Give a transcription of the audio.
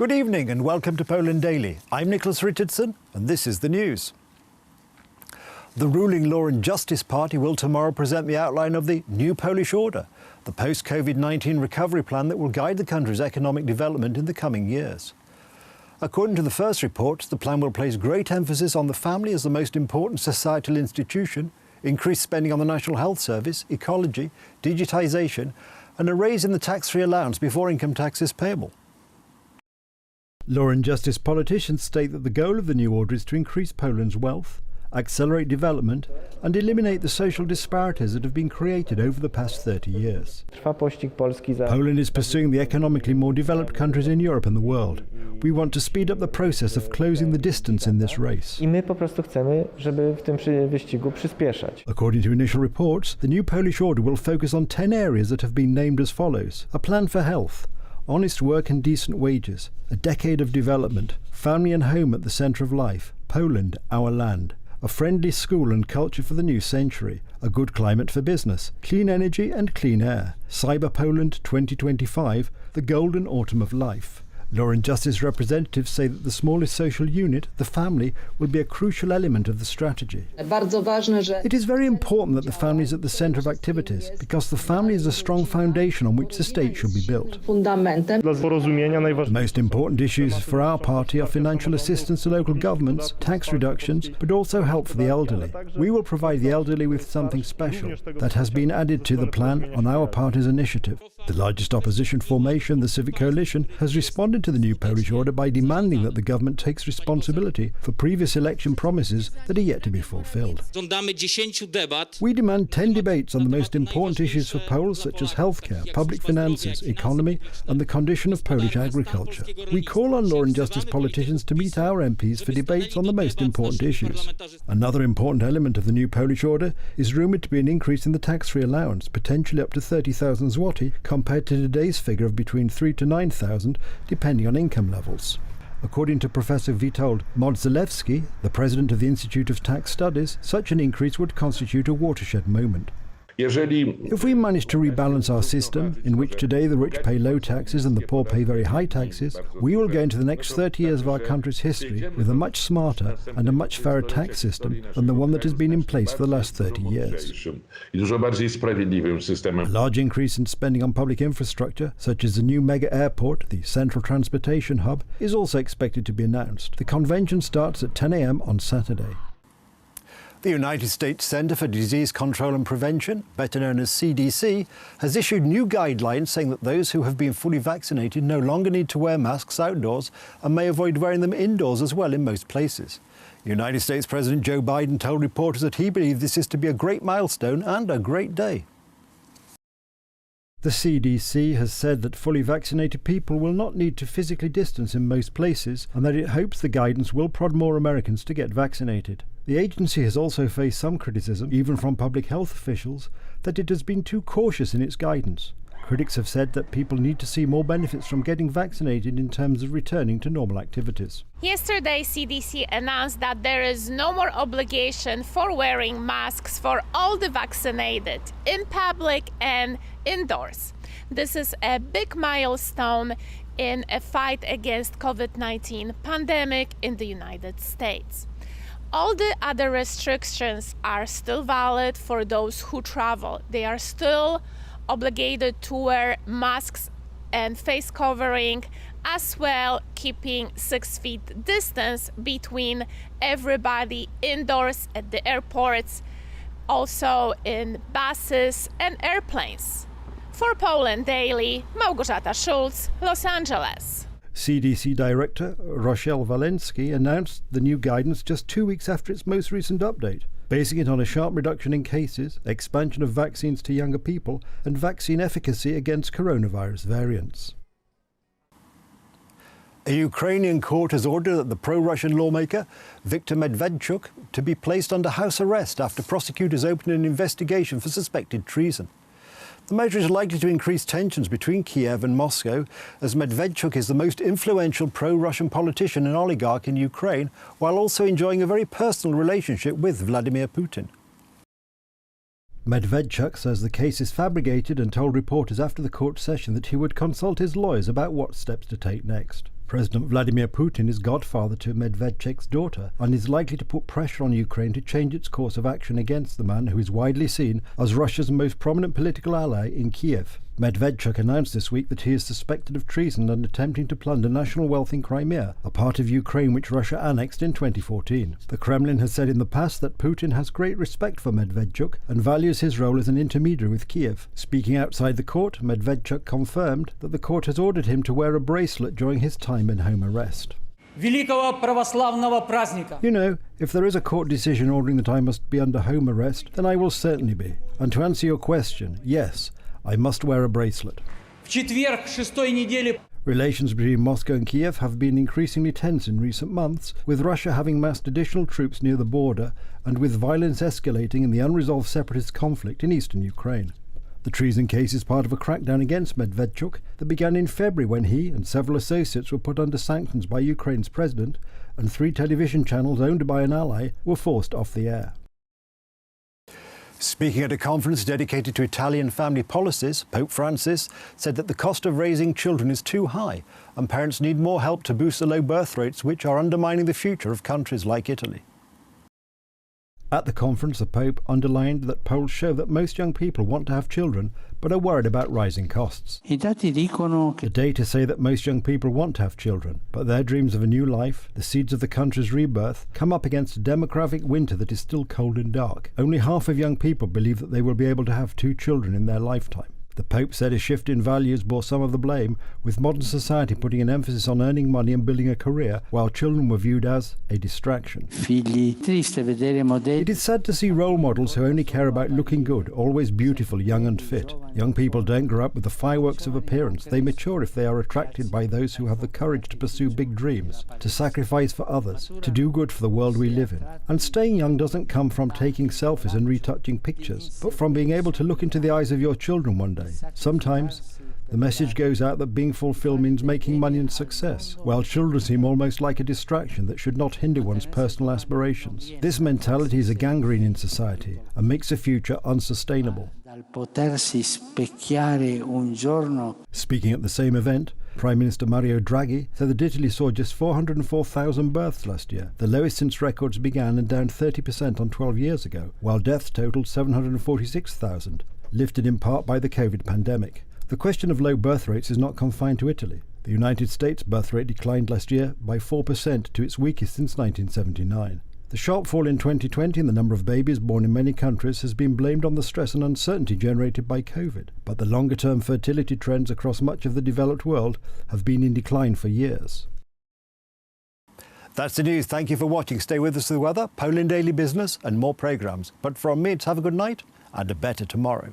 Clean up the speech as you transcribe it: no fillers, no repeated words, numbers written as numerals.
Good evening and welcome to Poland Daily. I'm Nicholas Richardson and this is the news. The ruling Law and Justice Party will tomorrow present the outline of the new Polish order, the post-COVID-19 recovery plan that will guide the country's economic development in the coming years. According to the first report, the plan will place great emphasis on the family as the most important societal institution, increase spending on the National Health Service, ecology, digitisation and a raise in the tax-free allowance before income tax is payable. Law and Justice politicians state that the goal of the new order is to increase Poland's wealth, accelerate development and eliminate the social disparities that have been created over the past 30 years. Poland is pursuing the economically more developed countries in Europe and the world. We want to speed up the process of closing the distance in this race. According to initial reports, the new Polish order will focus on 10 areas that have been named as follows: a plan for health, honest work and decent wages, a decade of development, family and home at the centre of life, Poland, our land, a friendly school and culture for the new century, a good climate for business, clean energy and clean air, Cyber Poland 2025, the golden autumn of life. Law and Justice representatives say that the smallest social unit, the family, will be a crucial element of the strategy. It is very important that the family is at the centre of activities, because the family is a strong foundation on which the state should be built. The most important issues for our party are financial assistance to local governments, tax reductions, but also help for the elderly. We will provide the elderly with something special that has been added to the plan on our party's initiative. The largest opposition formation, the Civic Coalition, has responded to the new Polish order by demanding that the government takes responsibility for previous election promises that are yet to be fulfilled. We demand 10 debates on the most important issues for Poles, such as healthcare, public finances, economy and the condition of Polish agriculture. We call on Law and Justice politicians to meet our MPs for debates on the most important issues. Another important element of the new Polish order is rumoured to be an increase in the tax-free allowance, potentially up to 30,000 zloty, compared to today's figure of between 3,000 to 9,000, depending on income levels. According to Professor WITOLD MODZELEWSKI, the president of the Institute of Tax Studies, such an increase would constitute a watershed moment. If we manage to rebalance our system, in which today the rich pay low taxes and the poor pay very high taxes, we will go into the next 30 years of our country's history with a much smarter and a much fairer tax system than the one that has been in place for the last 30 years. A large increase in spending on public infrastructure, such as the new mega airport, the central transportation hub, is also expected to be announced. The convention starts at 10 a.m. on Saturday. The United States Centre for Disease Control and Prevention, better known as CDC, has issued new guidelines saying that those who have been fully vaccinated no longer need to wear masks outdoors and may avoid wearing them indoors as well in most places. United States President Joe Biden told reporters that he believes this is to be a great milestone and a great day. The CDC has said that fully vaccinated people will not need to physically distance in most places and that it hopes the guidance will prod more Americans to get vaccinated. The agency has also faced some criticism, even from public health officials, that it has been too cautious in its guidance. Critics have said that people need to see more benefits from getting vaccinated in terms of returning to normal activities. Yesterday, CDC announced that there is no more obligation for wearing masks for all the vaccinated in public and indoors. This is a big milestone in a fight against COVID-19 pandemic in the United States. All the other restrictions are still valid for those who travel. They are still obligated to wear masks and face covering, as well keeping 6 feet distance between everybody indoors at the airports, also in buses and airplanes. For Poland Daily, Małgorata Schultz, Los Angeles. CDC Director Rochelle Walensky announced the new guidance just 2 weeks after its most recent update, basing it on a sharp reduction in cases, expansion of vaccines to younger people, and vaccine efficacy against coronavirus variants. A Ukrainian court has ordered that the pro-Russian lawmaker Viktor Medvedchuk to be placed under house arrest after prosecutors opened an investigation for suspected treason. The measure is likely to increase tensions between Kiev and Moscow, as Medvedchuk is the most influential pro-Russian politician and oligarch in Ukraine, while also enjoying a very personal relationship with Vladimir Putin. Medvedchuk says the case is fabricated and told reporters after the court session that he would consult his lawyers about what steps to take next. President Vladimir Putin is godfather to Medvedchuk's daughter and is likely to put pressure on Ukraine to change its course of action against the man who is widely seen as Russia's most prominent political ally in Kiev. Medvedchuk announced this week that he is suspected of treason and attempting to plunder national wealth in Crimea, a part of Ukraine which Russia annexed in 2014. The Kremlin has said in the past that Putin has great respect for Medvedchuk and values his role as an intermediary with Kiev. Speaking outside the court, Medvedchuk confirmed that the court has ordered him to wear a bracelet during his time in home arrest. Великого православного праздника. You know, if there is a court decision ordering that I must be under home arrest, then I will certainly be. And to answer your question, yes, I must wear a bracelet. В четверг шестой недели. Relations between Moscow and Kiev have been increasingly tense in recent months, with Russia having massed additional troops near the border and with violence escalating in the unresolved separatist conflict in eastern Ukraine. The treason case is part of a crackdown against Medvedchuk that began in February when he and several associates were put under sanctions by Ukraine's president, and 3 television channels owned by an ally were forced off the air. Speaking at a conference dedicated to Italian family policies, Pope Francis said that the cost of raising children is too high and parents need more help to boost the low birth rates which are undermining the future of countries like Italy. At the conference, the Pope underlined that polls show that most young people want to have children but are worried about rising costs. The data say that most young people want to have children, but their dreams of a new life, the seeds of the country's rebirth, come up against a demographic winter that is still cold and dark. Only half of young people believe that they will be able to have 2 children in their lifetime. The Pope said a shift in values bore some of the blame, with modern society putting an emphasis on earning money and building a career, while children were viewed as a distraction. It is sad to see role models who only care about looking good, always beautiful, young and fit. Young people don't grow up with the fireworks of appearance. They mature if they are attracted by those who have the courage to pursue big dreams, to sacrifice for others, to do good for the world we live in. And staying young doesn't come from taking selfies and retouching pictures, but from being able to look into the eyes of your children one day. Sometimes the message goes out that being fulfilled means making money and success, while children seem almost like a distraction that should not hinder one's personal aspirations. This mentality is a gangrene in society and makes the future unsustainable. Speaking at the same event, Prime Minister Mario Draghi said that Italy saw just 404,000 births last year, the lowest since records began and down 30% on 12 years ago, while deaths totaled 746,000. Lifted in part by the COVID pandemic. The question of low birth rates is not confined to Italy. The United States birth rate declined last year by 4% to its weakest since 1979. The sharp fall in 2020 in the number of babies born in many countries has been blamed on the stress and uncertainty generated by COVID, but the longer-term fertility trends across much of the developed world have been in decline for years. That's the news. Thank you for watching. Stay with us for the weather, Poland Daily Business and more programmes. But from me, it's have a good night and a better tomorrow.